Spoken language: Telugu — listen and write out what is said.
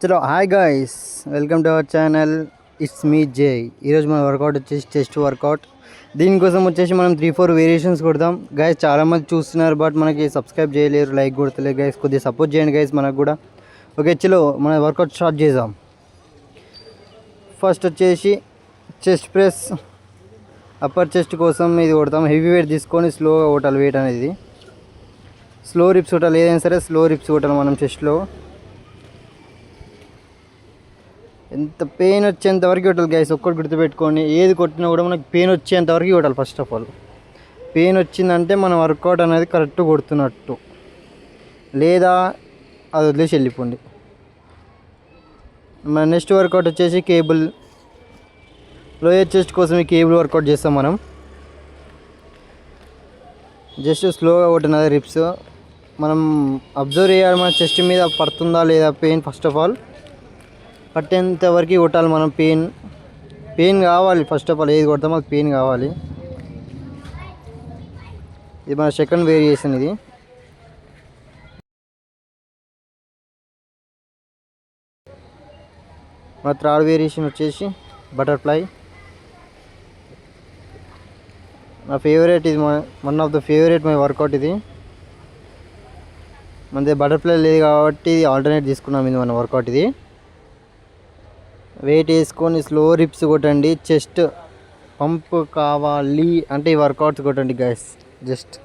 చలో hi guys, welcome to our channel. It's me J. ఈరోజు మన వర్కౌట్ వచ్చేసి చెస్ట్ వర్కౌట్. దీనికోసం వచ్చేసి మనం 3-4 వేరియేషన్స్ కొడదాం గైస్. చాలామంది చూస్తున్నారు బట్ మనకి సబ్స్క్రైబ్ చేయలేరు, లైక్ కొడతలేరు గైస్. కొద్దిగా సపోర్ట్ చేయండి గైస్ మనకు కూడా. ఓకే చలో మన వర్కౌట్ స్టార్ట్ చేద్దాం. ఫస్ట్ వచ్చేసి చెస్ట్ ప్రెస్, అప్పర్ చెస్ట్ కోసం ఇది కొడతాం. హెవీ వెయిట్ తీసుకొని స్లోగా కొట్టాలి. వెయిట్ అనేది స్లో రిప్స్ కొట్టాలి. ఏదైనా సరే స్లో రిప్స్ కొట్టాలి మనం చెస్ట్లో. ఎంత పెయిన్ వచ్చేంత వరకు కొట్టాలి గైస్. ఒక్కటి గుర్తుపెట్టుకొని, ఏది కొట్టినా కూడా మనకు పెయిన్ వచ్చేంత వరకు కొట్టాలి. ఫస్ట్ ఆఫ్ ఆల్ పెయిన్ వచ్చిందంటే మన వర్కౌట్ అనేది కరెక్ట్ కొడుతున్నట్టు, లేదా అది వదిలేసి వెళ్ళిపోండి. మన నెక్స్ట్ వర్కౌట్ వచ్చేసి కేబుల్. లోయర్ చెస్ట్ కోసం ఈ కేబుల్ వర్కౌట్ చేస్తాం మనం. జస్ట్ స్లోగా కొట్టినది రిప్స్. మనం అబ్జర్వ్ చేయాలి మన చెస్ట్ మీద పడుతుందా లేదా పెయిన్. ఫస్ట్ ఆఫ్ ఆల్ పట్టేంత వరకు కొట్టాలి మనం. పెయిన్ కావాలి ఫస్ట్ ఆఫ్ ఆల్. ఏది కొడతామో అది పెయిన్ కావాలి. ఇది మన సెకండ్ వేరియేషన్. ఇది మన థర్డ్ వేరియేషన్ వచ్చేసి బటర్ఫ్లై. నా ఫేవరెట్ ఇది, one of the favourite my workout ఇది. మన బటర్ఫ్లై లేదు కాబట్టి ఆల్టర్నేట్ తీసుకున్నాం ఇది మన వర్కౌట్. ఇది వెయిట్ వేసుకొని స్లో రిప్స్ కొట్టండి. చెస్ట్ పంప్ కావాలి అంటే ఈ వర్కౌట్స్ కొట్టండి గైస్. జస్ట్